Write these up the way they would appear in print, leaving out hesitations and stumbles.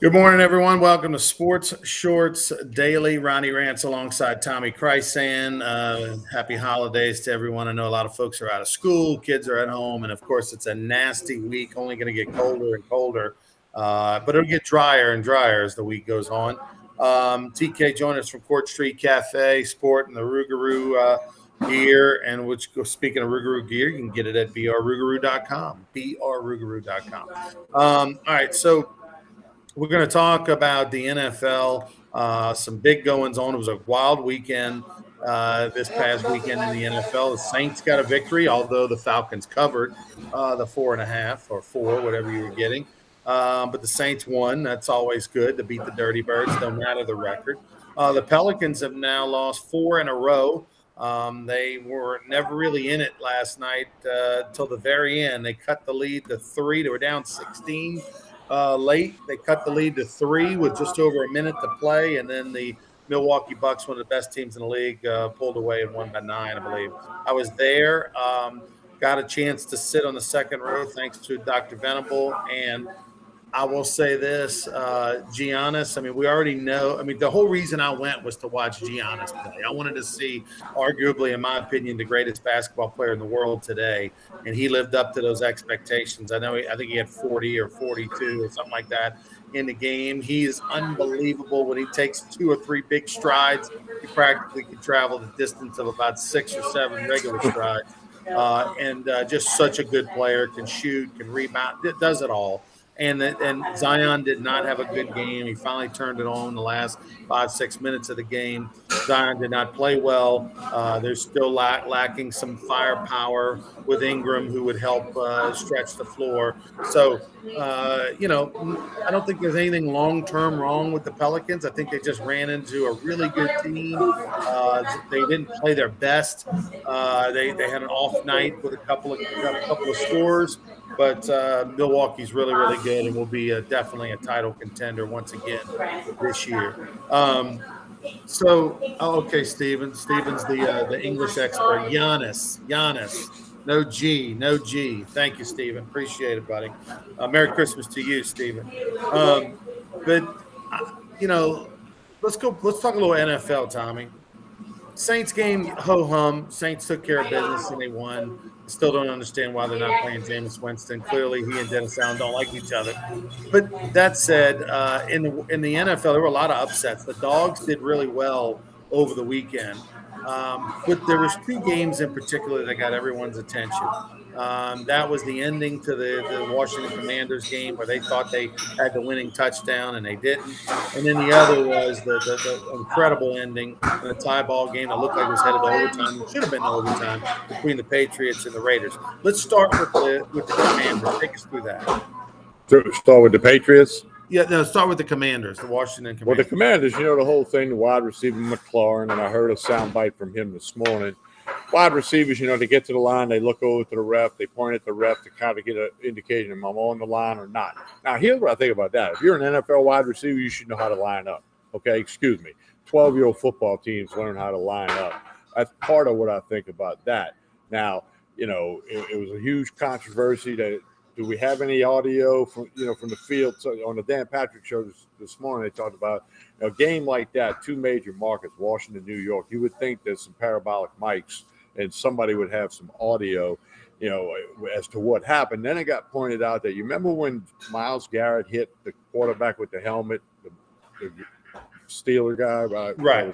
Good morning, everyone. Welcome to Sports Shorts Daily. Ronnie Rants alongside Tommy Chrysan. Happy holidays to everyone. I know a lot of folks are out of school, kids are at home, and of course, it's a nasty week. Only going to get colder and colder, but it'll get drier and drier as the week goes on. TK joined us from Court Street Cafe, Sport, and the Rougarou gear. And which, speaking of Rougarou gear, you can get it at brrougarou.com. brrougarou.com. All right, so we're going to talk about the NFL, some big goings on. It was a wild weekend this past weekend in the NFL. The Saints got a victory, although the Falcons covered the 4.5 or 4, whatever you were getting. But the Saints won. That's always good to beat the Dirty Birds, no matter the record. The Pelicans have now lost 4 in a row. They were never really in it last night till the very end. They cut the lead to 3. They were down 16 late. They cut the lead to 3 with just over a minute to play, and then the Milwaukee Bucks, one of the best teams in the league, pulled away and won by 9, I believe. I was there, got a chance to sit on the second row thanks to Dr. Venable, and I will say this, Giannis. I mean, we already know. I mean, the whole reason I went was to watch Giannis play. I wanted to see, arguably, in my opinion, the greatest basketball player in the world today, and he lived up to those expectations. I think he had 40 or 42 or something like that in the game. He is unbelievable when he takes 2 or 3 big strides. He practically can travel the distance of about 6 or 7 regular strides, and just such a good player. Can shoot, can rebound, does it all. And Zion did not have a good game. He finally turned it on the last 5-6 minutes of the game. Zion did not play well. There's still lacking some firepower with Ingram, who would help stretch the floor. So, I don't think there's anything long-term wrong with the Pelicans. I think they just ran into a really good team. They didn't play their best. They had an off night with a couple of scores. But Milwaukee's really, really good and will be definitely a title contender once again this year. Okay, Steven. Steven's the English expert. Giannis. No G, no G. Thank you, Steven. Appreciate it, buddy. Merry Christmas to you, Steven. But you know, let's go. Let's talk a little NFL, Tommy. Saints game, ho hum. Saints took care of business and they won. Still don't understand why they're not playing Jameis Winston. Clearly, he and Dennis Allen don't like each other. But that said, in the NFL, there were a lot of upsets. The Dogs did really well over the weekend, but there was 2 games in particular that got everyone's attention. That was the ending to the Washington Commanders game where they thought they had the winning touchdown and they didn't. And then the other was the incredible ending in a tie ball game that looked like it was headed to overtime. It should have been overtime between the Patriots and the Raiders. Let's start with the Commanders. Take us through that. Start with the Patriots. Yeah, no, start with the Commanders, the Washington Commanders. Well, the Commanders, the whole thing, the wide receiver McLaurin, and I heard a soundbite from him this morning. Wide receivers, they get to the line, they look over to the ref, they point at the ref to kind of get an indication if I'm on the line or not. Now, here's what I think about that. If you're an NFL wide receiver, you should know how to line up. Okay, excuse me. 12-year-old football teams learn how to line up. That's part of what I think about that. Now, it was a huge controversy that. Do we have any audio from the field? So on the Dan Patrick show this morning, they talked about a game like that, 2 major markets, Washington, New York. You would think there's some parabolic mics and somebody would have some audio, as to what happened. Then it got pointed out that you remember when Myles Garrett hit the quarterback with the helmet, the Steeler guy, right?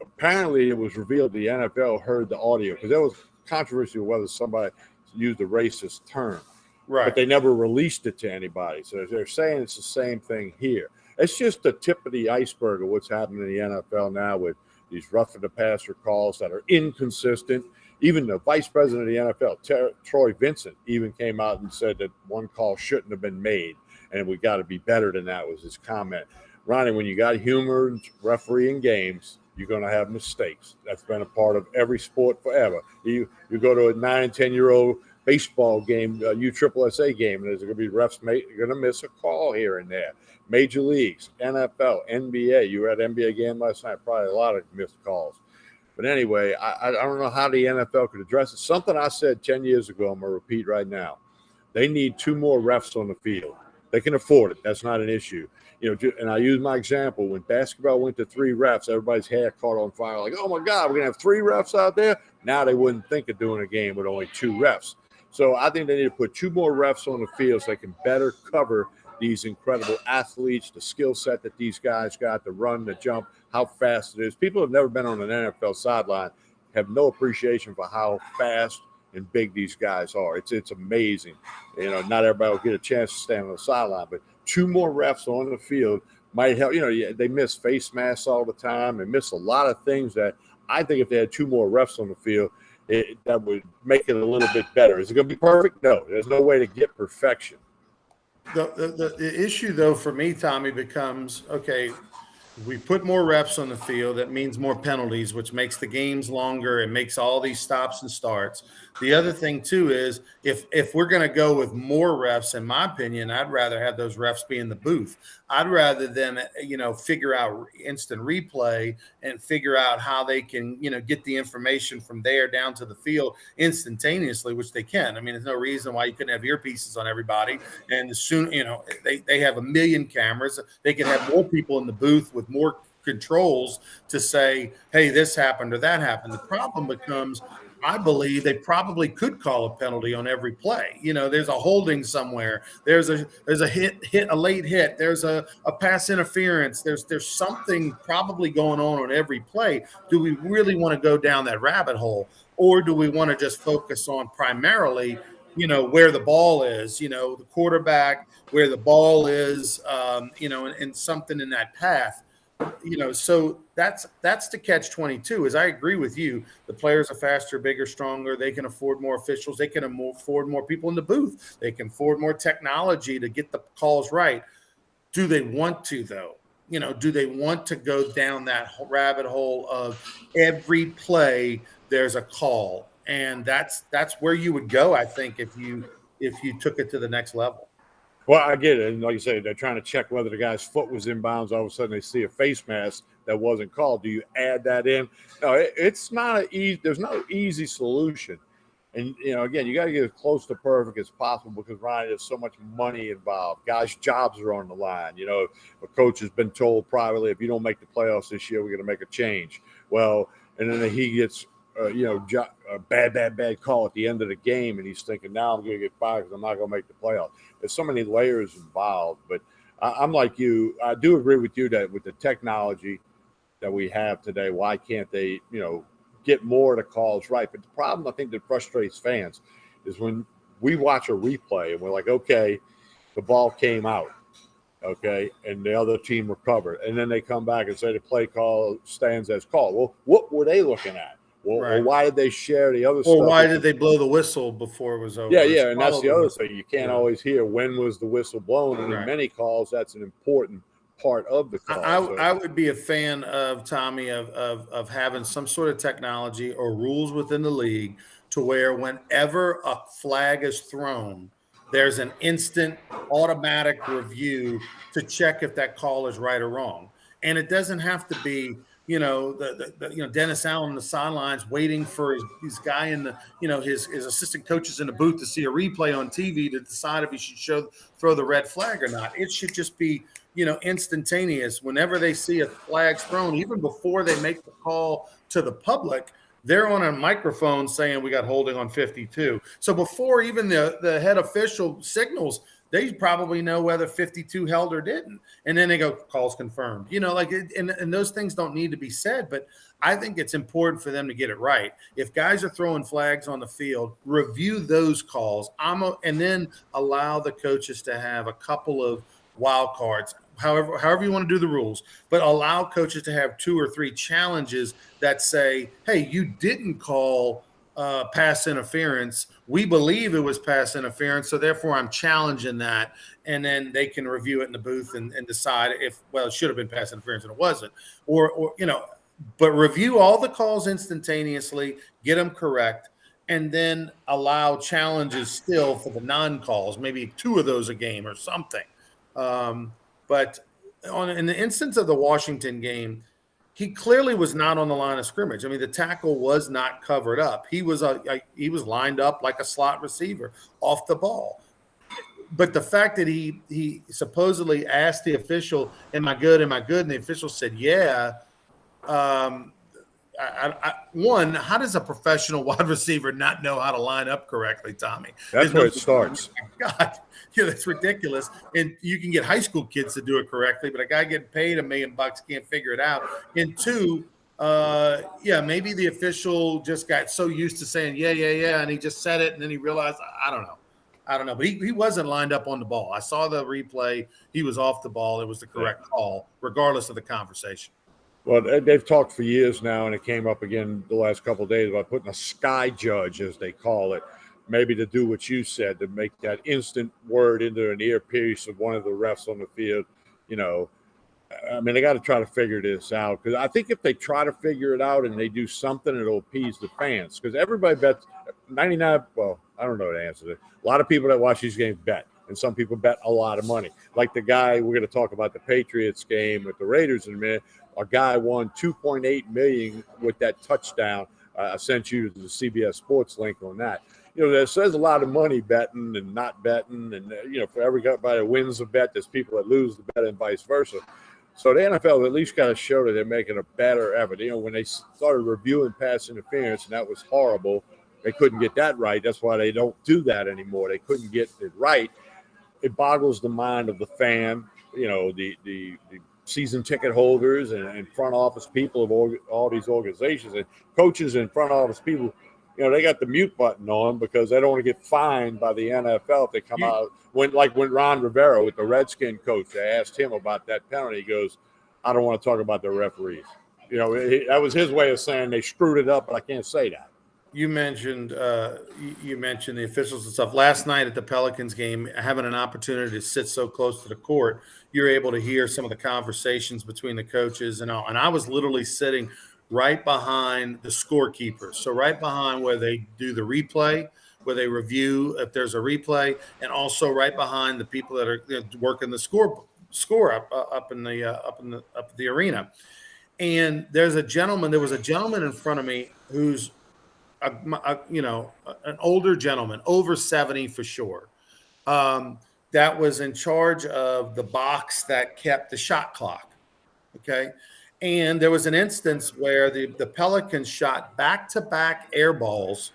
Apparently, it was revealed the NFL heard the audio because there was controversy whether somebody used a racist term. Right. But they never released it to anybody. So they're saying it's the same thing here. It's just the tip of the iceberg of what's happening in the NFL now with these roughing the passer calls that are inconsistent. Even the vice president of the NFL, Troy Vincent, even came out and said that one call shouldn't have been made, and we got to be better than that was his comment. Ronnie, when you got humor refereeing games, you're going to have mistakes. That's been a part of every sport forever. You go to a 9 and 10-year-old baseball game, USSSA game, and there's going to be refs going to miss a call here and there. Major leagues, NFL, NBA. You were at an NBA game last night, probably a lot of missed calls. But anyway, I don't know how the NFL could address it. Something I said 10 years ago, I'm going to repeat right now. They need 2 more refs on the field. They can afford it. That's not an issue. And I use my example. When basketball went to 3 refs, everybody's hair caught on fire. Like, oh, my God, we're going to have 3 refs out there? Now they wouldn't think of doing a game with only 2 refs. So I think they need to put 2 more refs on the field so they can better cover these incredible athletes, the skill set that these guys got, the run, the jump, how fast it is. People who have never been on an NFL sideline have no appreciation for how fast and big these guys are. It's amazing. Not everybody will get a chance to stand on the sideline, but 2 more refs on the field might help. They miss face masks all the time and miss a lot of things that I think if they had 2 more refs on the field, that would make it a little bit better. Is it going to be perfect? No, there's no way to get perfection. The issue, though, for me, Tommy, becomes, okay, we put more reps on the field. That means more penalties, which makes the games longer. It makes all these stops and starts. The other thing, too, is if we're going to go with more refs, in my opinion, I'd rather have those refs be in the booth. I'd rather them, figure out instant replay and figure out how they can, get the information from there down to the field instantaneously, which they can. I mean, there's no reason why you couldn't have earpieces on everybody. And as soon, they have a million cameras. They can have more people in the booth with more controls to say, hey, this happened or that happened. The problem becomes, I believe they probably could call a penalty on every play. There's a holding somewhere. There's a a late hit. There's a pass interference. There's something probably going on every play. Do we really want to go down that rabbit hole, or do we want to just focus on primarily, where the ball is, the quarterback, where the ball is, and something in that path? So that's the catch-22. Is I agree with you. The players are faster, bigger, stronger. They can afford more officials. They can afford more people in the booth. They can afford more technology to get the calls right. Do they want to, though? Do they want to go down that rabbit hole of every play there's a call? And that's where you would go, I think, if you took it to the next level. Well, I get it. And like you say, they're trying to check whether the guy's foot was in bounds. All of a sudden, they see a face mask that wasn't called. Do you add that in? No, it's not an easy. There's no easy solution. And, again, you got to get as close to perfect as possible because, Ryan, there's so much money involved. Guys' jobs are on the line. A coach has been told privately, if you don't make the playoffs this year, we're going to make a change. Well, and then he gets a bad call at the end of the game, and he's thinking, now I'm going to get fired because I'm not going to make the playoffs. There's so many layers involved, but I'm like you. I do agree with you that with the technology that we have today, why can't they, get more of the calls right? But the problem I think that frustrates fans is when we watch a replay and we're like, okay, the ball came out, okay, and the other team recovered, and then they come back and say the play call stands as called. Well, what were they looking at? Well, right. Or why did they share the other stuff? Or why did they blow the whistle before it was over? Yeah, and that's the other thing. You can't always hear when was the whistle blown, and in many calls, that's an important part of the call. I would be a fan of, Tommy, of having some sort of technology or rules within the league to where whenever a flag is thrown, there's an instant automatic review to check if that call is right or wrong. And it doesn't have to be, Dennis Allen on the sidelines waiting for his guy in the, his assistant coaches in the booth to see a replay on TV to decide if he should throw the red flag or not. It should just be, instantaneous. Whenever they see a flag thrown, even before they make the call to the public, they're on a microphone saying we got holding on 52. So before even the head official signals, they probably know whether 52 held or didn't. And then they go, calls confirmed. And those things don't need to be said, but I think it's important for them to get it right. If guys are throwing flags on the field, review those calls and then allow the coaches to have a couple of wild cards, however you want to do the rules, but allow coaches to have 2 or 3 challenges that say, hey, you didn't call pass interference. We believe it was pass interference, so therefore I'm challenging that. And then they can review it in the booth and decide if, well, it should have been pass interference and it wasn't. Or but review all the calls instantaneously, get them correct, and then allow challenges still for the non-calls, maybe 2 of those a game or something. But in the instance of the Washington game, he clearly was not on the line of scrimmage. I mean, the tackle was not covered up. He was lined up like a slot receiver off the ball. but the fact that he supposedly asked the official, "Am I good? Am I good?" and the official said, "Yeah." Um, one, how does a professional wide receiver not know how to line up correctly, Tommy? That's where it starts. God, yeah, that's ridiculous. And you can get high school kids to do it correctly, but a guy getting paid $1 million can't figure it out. And two, yeah, maybe the official just got so used to saying, yeah, yeah, yeah, and he just said it, and then he realized, I don't know. I don't know, but he wasn't lined up on the ball. I saw the replay. He was off the ball. It was the correct call, regardless of the conversation. Well, they've talked for years now, and it came up again the last couple of days about putting a sky judge, as they call it, maybe to do what you said, to make that instant word into an earpiece of one of the refs on the field. I mean, they got to try to figure this out, because I think if they try to figure it out and they do something, it'll appease the fans, because everybody bets 99. Well, I don't know the answer to it. A lot of people that watch these games bet, and some people bet a lot of money. Like the guy, we're going to talk about the Patriots game with the Raiders in a minute. A guy won $2.8 million with that touchdown. I sent you the CBS Sports link on that. There says a lot of money betting and not betting, and for everybody that wins a bet, there's people that lose the bet and vice versa. So the NFL at least got to show that they're making a better effort. When they started reviewing pass interference, and that was horrible, they couldn't get that right. That's why they don't do that anymore. They couldn't get it right. It boggles the mind of the fan, the season ticket holders and front office people of all these organizations, and coaches and front office people. They got the mute button on because they don't want to get fined by the NFL if they come out. When Ron Rivera with the Redskin coach, they asked him about that penalty. He goes, "I don't want to talk about the referees." That was his way of saying they screwed it up, but I can't say that. You mentioned the officials and stuff. Last night at the Pelicans game, having an opportunity to sit so close to the court, you're able to hear some of the conversations between the coaches and all. And I was literally sitting right behind the scorekeepers, so right behind where they do the replay, where they review if there's a replay, and also right behind the people that are working the score up in the arena. And there was a gentleman in front of me who's an older gentleman, over 70 for sure, that was in charge of the box that kept the shot clock. Okay. And there was an instance where the Pelicans shot back-to-back air balls,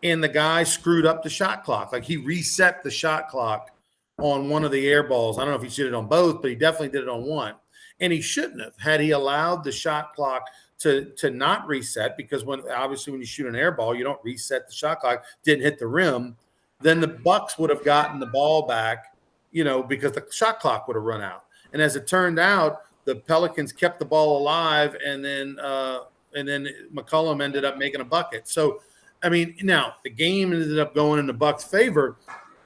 and the guy screwed up the shot clock. Like, he reset the shot clock on one of the air balls. I don't know if he did it on both, but he definitely did it on one. And he shouldn't have, had he allowed the shot clock to not reset, because when you shoot an air ball, you don't reset the shot clock. Didn't hit the rim, then the Bucks would have gotten the ball back, because the shot clock would have run out. And as it turned out, the Pelicans kept the ball alive, and then McCollum ended up making a bucket. So, I mean, now the game ended up going in the Bucks' favor,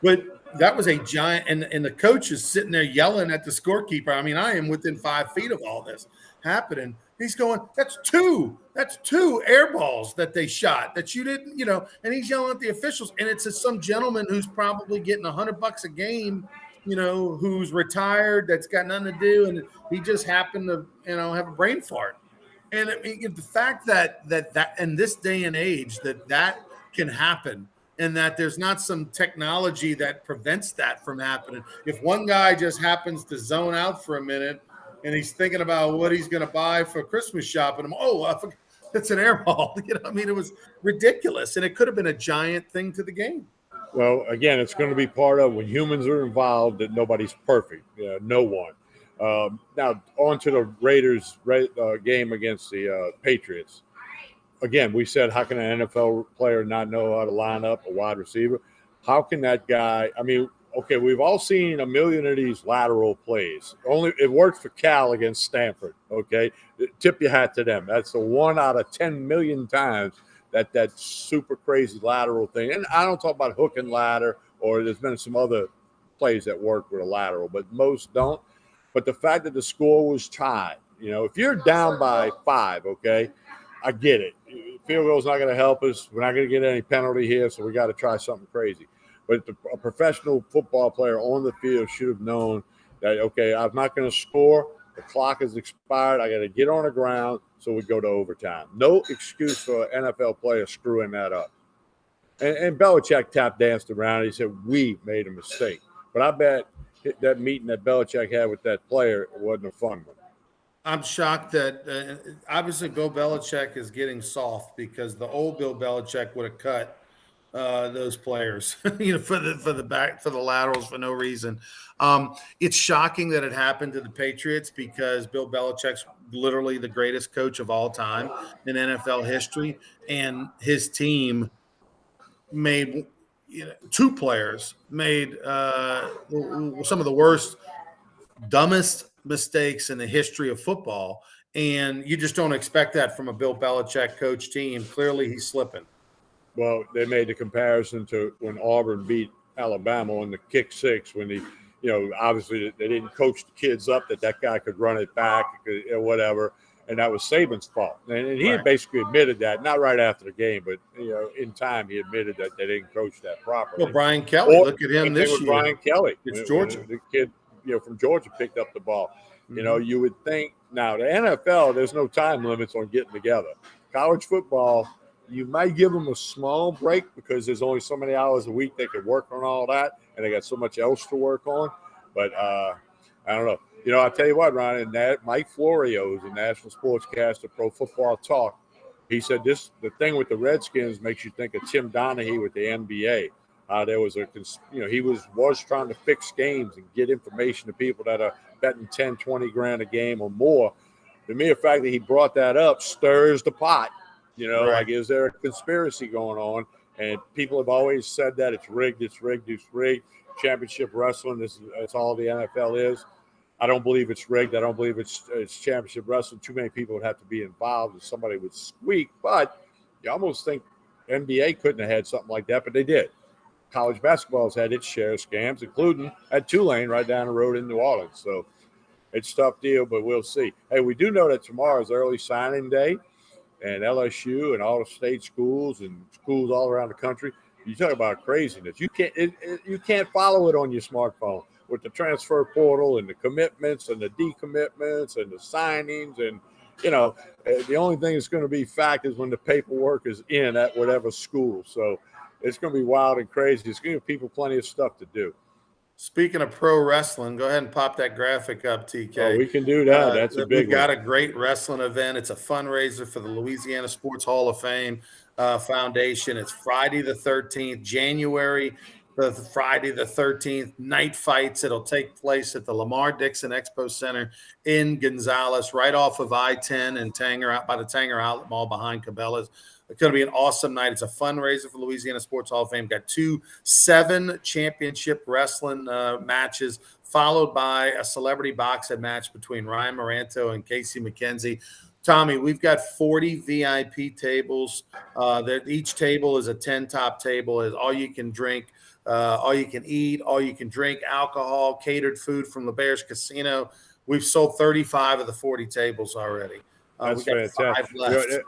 but that was a giant, and the coach is sitting there yelling at the scorekeeper. I mean, I am within 5 feet of all this happening. He's going, that's two air balls that they shot that you didn't, and he's yelling at the officials. And it's some gentleman who's probably getting $100 a game, who's retired, that's got nothing to do, and he just happened to, have a brain fart. And I mean, the fact that in this day and age that can happen, and that there's not some technology that prevents that from happening. If one guy just happens to zone out for a minute and he's thinking about what he's going to buy for Christmas shopping, it's an air ball. I mean, it was ridiculous, and it could have been a giant thing to the game. Well, again, it's going to be part of, when humans are involved, that nobody's perfect. No one. Now, on to the Raiders game against the Patriots. Again, we said, how can an NFL player not know how to line up a wide receiver? How can that guy – I mean, okay, we've all seen a million of these lateral plays. Only it worked for Cal against Stanford, okay? Tip your hat to them. That's the 1 out of 10 million times that super crazy lateral thing. And I don't talk about hook and ladder, or there's been some other plays that work with a lateral, but most don't. But the fact that the score was tied, if you're down by 5, okay, I get it. Field goal's not going to help us. We're not going to get any penalty here, so we got to try something crazy. But a professional football player on the field should have known that, okay, I'm not going to score. The clock has expired. I got to get on the ground, so we go to overtime. No excuse for an NFL player screwing that up. And Belichick tap danced around. He said, we made a mistake. But I bet that meeting that Belichick had with that player wasn't a fun one. I'm shocked that obviously Bill Belichick is getting soft because the old Bill Belichick would have cut those players, for the laterals for no reason. It's shocking that it happened to the Patriots because Bill Belichick's literally the greatest coach of all time in NFL history, and his team made two players made some of the worst, dumbest mistakes in the history of football, and you just don't expect that from a Bill Belichick coach team. Clearly, he's slipping. Well, they made the comparison to when Auburn beat Alabama on the kick six when obviously they didn't coach the kids up that guy could run it back or whatever, and that was Saban's fault. And he had basically admitted that, not right after the game, but in time he admitted that they didn't coach that properly. Well, Brian Kelly, look at him this year. Brian Kelly, it's Georgia. The kid, from Georgia picked up the ball. Mm-hmm. You would think now the NFL, there's no time limits on getting together. College football, you might give them a small break because there's only so many hours a week they could work on all that, and they got so much else to work on. But I don't know. I'll tell you what, Ron, and that Mike Florio, who's a national sportscaster, Pro Football Talk, he said the thing with the Redskins makes you think of Tim Donaghy with the NBA. There was he was trying to fix games and get information to people that are betting 10, 20 grand a game or more. The mere fact that he brought that up stirs the pot. Right. Like, is there a conspiracy going on? And people have always said that it's rigged, it's rigged, it's rigged. Championship wrestling, that's all the NFL is. I don't believe it's rigged. I don't believe it's championship wrestling. Too many people would have to be involved if somebody would squeak. But you almost think NBA couldn't have had something like that, but they did. College basketball's had its share of scams, including at Tulane right down the road in New Orleans. So it's a tough deal, but we'll see. Hey, we do know that tomorrow is early signing day. And LSU and all the state schools and schools all around the country, you talk about craziness. You can't follow it on your smartphone with the transfer portal and the commitments and the decommitments and the signings. And, the only thing that's going to be fact is when the paperwork is in at whatever school. So it's going to be wild and crazy. It's going to give people plenty of stuff to do. Speaking of pro wrestling, go ahead and pop that graphic up, TK. Oh, we can do that. That's a big one. We've got a great wrestling event. It's a fundraiser for the Louisiana Sports Hall of Fame Foundation. It's Friday the 13th, January the Friday the 13th, night fights. It'll take place at the Lamar Dixon Expo Center in Gonzales, right off of I-10 and Tanger, out by the Tanger Outlet Mall behind Cabela's. It's going to be an awesome night. It's a fundraiser for Louisiana Sports Hall of Fame. Got 7 championship wrestling matches, followed by a celebrity boxing match between Ryan Maranto and Casey McKenzie. Tommy, we've got 40 VIP tables. Each table is a 10-top table. Is all you can drink, all you can eat, all you can drink, alcohol, catered food from the Bears Casino. We've sold 35 of the 40 tables already. That's fantastic.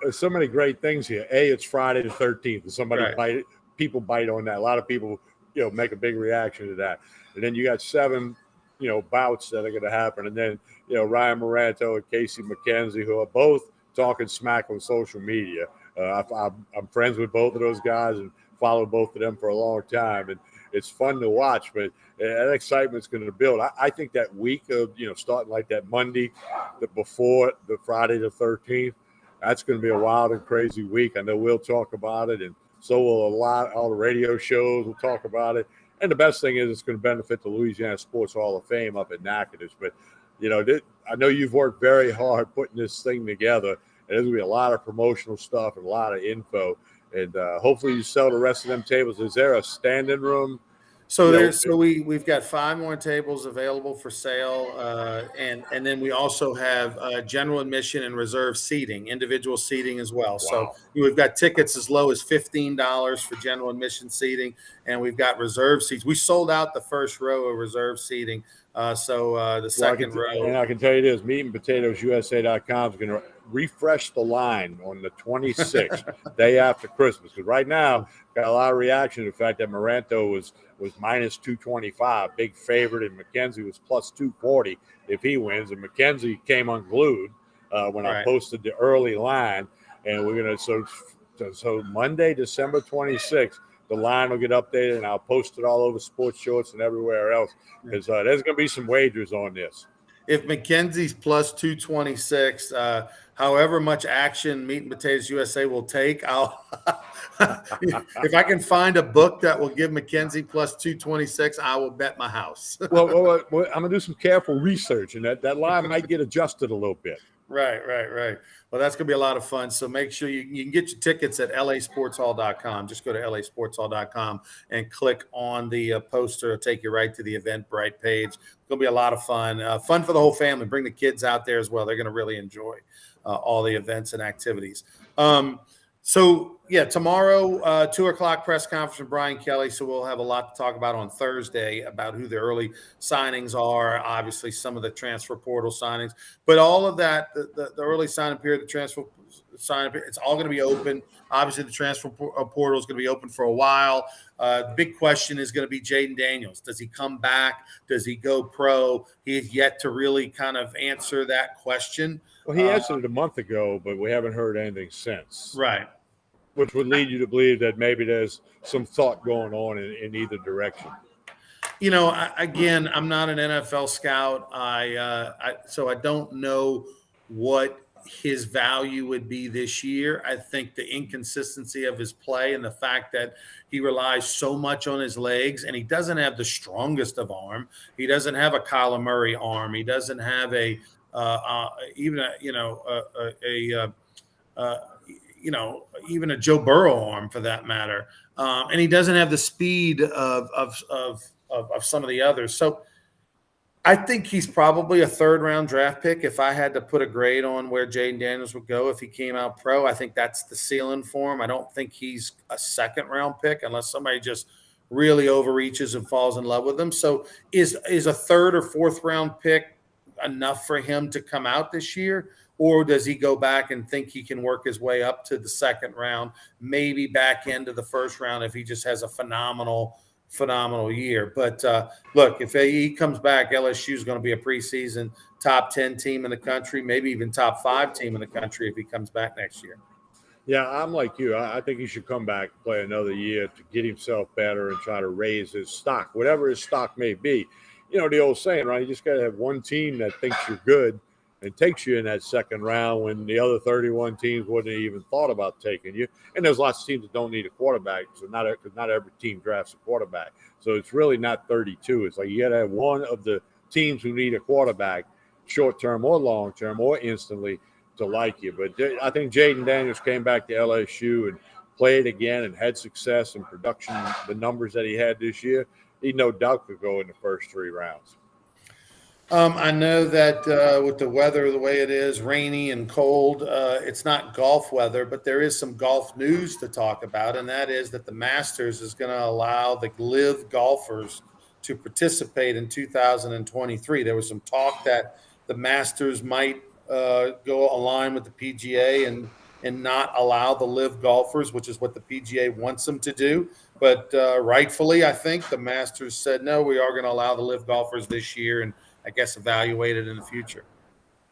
There's so many great things here. It's Friday the 13th, and people bite on that. A lot of people, make a big reaction to that. And then you got 7, bouts that are going to happen. And then, Ryan Maranto and Casey McKenzie, who are both talking smack on social media. I'm friends with both of those guys and followed both of them for a long time. And it's fun to watch, but that excitement's going to build. I think that week of, starting like that Monday, before the Friday the 13th, that's going to be a wild and crazy week. I know we'll talk about it, and so will all the radio shows will talk about it. And the best thing is it's going to benefit the Louisiana Sports Hall of Fame up at Natchitoches. But, I know you've worked very hard putting this thing together, and there's going to be a lot of promotional stuff and a lot of info. And hopefully you sell the rest of them tables. Is there a standing room? So we've got 5 more tables available for sale, and then we also have general admission and reserve seating, individual seating as well. Wow. So we've got tickets as low as $15 for general admission seating, and we've got reserve seats. We sold out the first row of reserve seating, the second row. And I can tell you this: meatandpotatoesusa.com is going to refresh the line on the 26th, day after Christmas. Because right now, got a lot of reaction to the fact that Maranto was minus 225, big favorite, and McKenzie was plus 240 if he wins. And McKenzie came unglued when I posted the early line. And we're going to, so Monday, December 26th, the line will get updated, and I'll post it all over Sports Shorts and everywhere else because there's going to be some wagers on this. If McKenzie's plus 226, however much action Meat and Potatoes USA will take, I'll if I can find a book that will give McKenzie plus 226, I will bet my house. well, I'm gonna do some careful research, and that line might get adjusted a little bit. Right. Well, that's going to be a lot of fun. So make sure you can get your tickets at lasportshall.com. Just go to lasportshall.com and click on the poster. It'll take you right to the Eventbrite page. It's going to be a lot of fun. Fun for the whole family. Bring the kids out there as well. They're going to really enjoy all the events and activities. Tomorrow, 2:00 press conference with Brian Kelly. So we'll have a lot to talk about on Thursday about who the early signings are, obviously some of the transfer portal signings, but all of that, the early signing period, the transfer signing period, it's all going to be open. Obviously, the transfer portal is going to be open for a while. The big question is going to be Jaden Daniels. Does he come back? Does he go pro? He has yet to really kind of answer that question. Well, he answered it a month ago, but we haven't heard anything since. Right. Which would lead you to believe that maybe there's some thought going on in either direction. You know, I'm not an NFL scout. So I don't know what his value would be this year. I think the inconsistency of his play and the fact that he relies so much on his legs, and he doesn't have the strongest of arm. He doesn't have a Kyler Murray arm. He doesn't have even a Joe Burrow arm for that matter. And he doesn't have the speed of some of the others. So I think he's probably a third-round draft pick. If I had to put a grade on where Jaden Daniels would go if he came out pro, I think that's the ceiling for him. I don't think he's a second-round pick unless somebody just really overreaches and falls in love with him. So is a third or fourth-round pick enough for him to come out this year? Or does he go back and think he can work his way up to the second round, maybe back into the first round if he just has a phenomenal year? But look, if he comes back, LSU is going to be a preseason top 10 team in the country, maybe even top 5 team in the country if he comes back next year. Yeah, I'm like you. I think he should come back, play another year to get himself better and try to raise his stock, whatever his stock may be. You know, the old saying, right? You just got to have one team that thinks you're good and takes you in that second round when the other 31 teams wouldn't have even thought about taking you. And there's lots of teams that don't need a quarterback, so not every team drafts a quarterback. So it's really not 32. It's like you got to have one of the teams who need a quarterback, short-term or long-term or instantly, to like you. But I think Jaden Daniels came back to LSU and played again and had success in production, the numbers that he had this year. He no doubt could go in the first 3 rounds. I know that with the weather the way it is, rainy and cold, it's not golf weather, but there is some golf news to talk about, and that is that the Masters is going to allow the LIV golfers to participate in 2023. There was some talk that the Masters might go align with the PGA and not allow the LIV golfers, which is what the PGA wants them to do. But rightfully, I think the Masters said, no, we are going to allow the LIV golfers this year and I guess evaluate it in the future.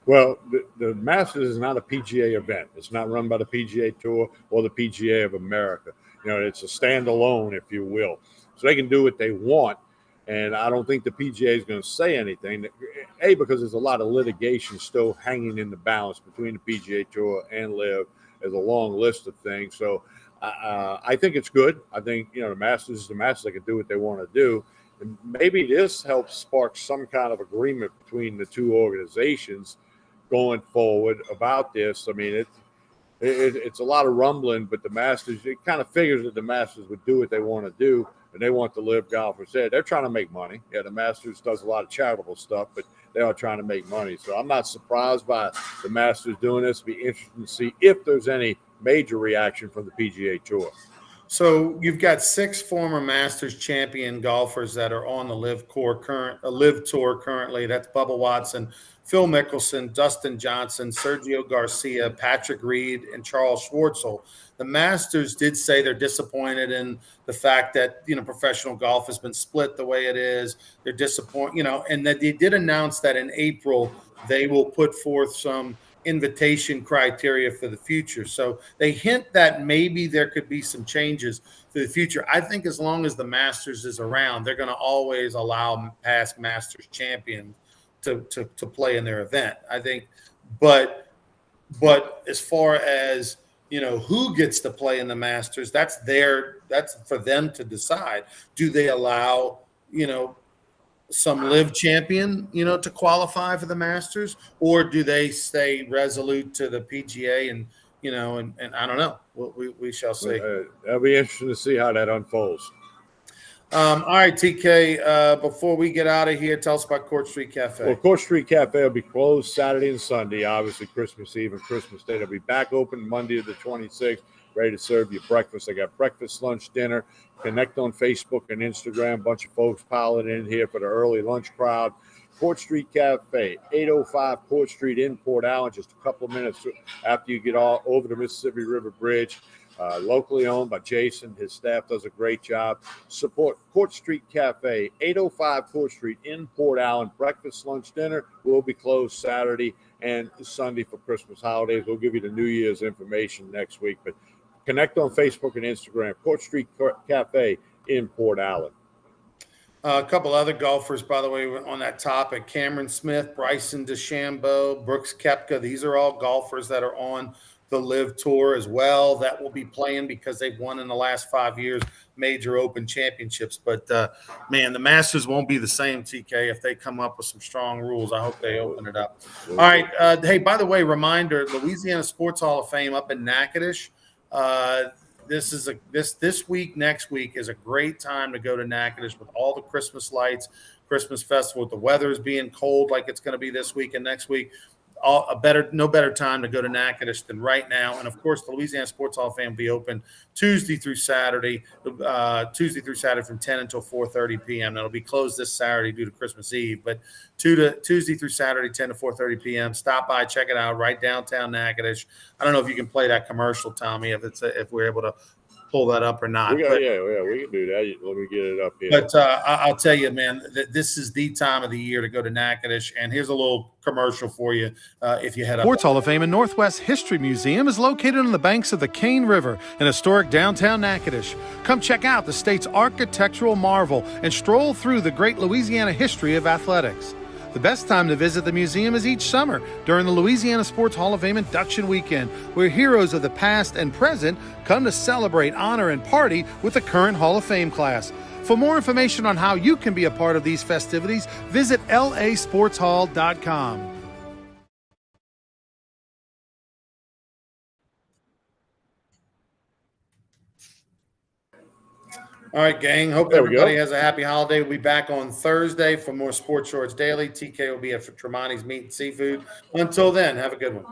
Well, the Masters is not a PGA event. It's not run by the PGA Tour or the PGA of America. You know, it's a standalone, if you will. So they can do what they want. And I don't think the PGA is going to say anything. Because there's a lot of litigation still hanging in the balance between the PGA Tour and LIV. There's a long list of things. So I think it's good. I think, the Masters is the Masters. They can do what they want to do. And maybe this helps spark some kind of agreement between the two organizations going forward about this. I mean, it's a lot of rumbling, but the Masters, it kind of figures that the Masters would do what they want to do, and they want the LIV golfers there. They're trying to make money. Yeah, the Masters does a lot of charitable stuff, but they are trying to make money. So I'm not surprised by the Masters doing this. It'll be interesting to see if there's any major reaction from the PGA Tour. So you've got 6 former Masters champion golfers that are on the LIV Tour currently. That's Bubba Watson, Phil Mickelson, Dustin Johnson, Sergio Garcia, Patrick Reed, and Charles Schwartzel. The Masters did say they're disappointed in the fact that, professional golf has been split the way it is. They're disappointed, and that they did announce that in April they will put forth some invitation criteria for the future. So they hint that maybe there could be some changes for the future. I think as long as the Masters is around, they're going to always allow past Masters champions to play in their event. I think, but as far as who gets to play in the Masters, that's for them to decide. Do they allow some live champion to qualify for the Masters, or do they stay resolute to the PGA and I don't know. We shall see. That'll be interesting to see how that unfolds. All right, TK, before we get out of here, tell us about Court Street Cafe. Well, Court Street Cafe will be closed Saturday and Sunday, obviously Christmas Eve and Christmas Day. They'll be back open Monday the 26th, ready to serve you breakfast. They got breakfast, lunch, dinner. Connect on Facebook and Instagram. A bunch of folks piling in here for the early lunch crowd. Court Street Cafe, 805 Court Street in Port Allen, just a couple of minutes after you get all over the Mississippi River Bridge. Locally owned by Jason. His staff does a great job. Support Court Street Cafe, 805 Court Street in Port Allen. Breakfast, lunch, dinner will be closed Saturday and Sunday for Christmas holidays. We'll give you the New Year's information next week. But connect on Facebook and Instagram. Court Street Cafe in Port Allen. A couple other golfers, by the way, on that topic. Cameron Smith, Bryson DeChambeau, Brooks Koepka. These are all golfers that are on the Live Tour as well that will be playing because they've won in the last 5 years major open championships. But, man, the Masters won't be the same, TK, if they come up with some strong rules. I hope they open it up. All right. Hey, by the way, reminder, Louisiana Sports Hall of Fame up in Natchitoches. This week, next week is a great time to go to Natchitoches with all the Christmas lights, Christmas festival, with the weather's being cold like it's going to be this week and next week. No better time to go to Natchitoches than right now. And of course, the Louisiana Sports Hall of Fame will be open Tuesday through Saturday from 10 until 4:30 p.m. It'll be closed this Saturday due to Christmas Eve, but Tuesday through Saturday, 10 to 4:30 p.m. Stop by, check it out, right downtown Natchitoches. I don't know if you can play that commercial, Tommy, if we're able to pull that up or not. We can do that. Let me get it up here. But I'll tell you, man, this is the time of the year to go to Natchitoches. And here's a little commercial for you if you head up. Sports Hall of Fame and Northwest History Museum is located on the banks of the Cane River in historic downtown Natchitoches. Come check out the state's architectural marvel and stroll through the great Louisiana history of athletics. The best time to visit the museum is each summer during the Louisiana Sports Hall of Fame Induction Weekend, where heroes of the past and present come to celebrate, honor, and party with the current Hall of Fame class. For more information on how you can be a part of these festivities, visit lasportshall.com. All right, gang. Hope everybody has a happy holiday. We'll be back on Thursday for more Sports Shorts Daily. TK will be at Tremonti's Meat and Seafood. Until then, have a good one.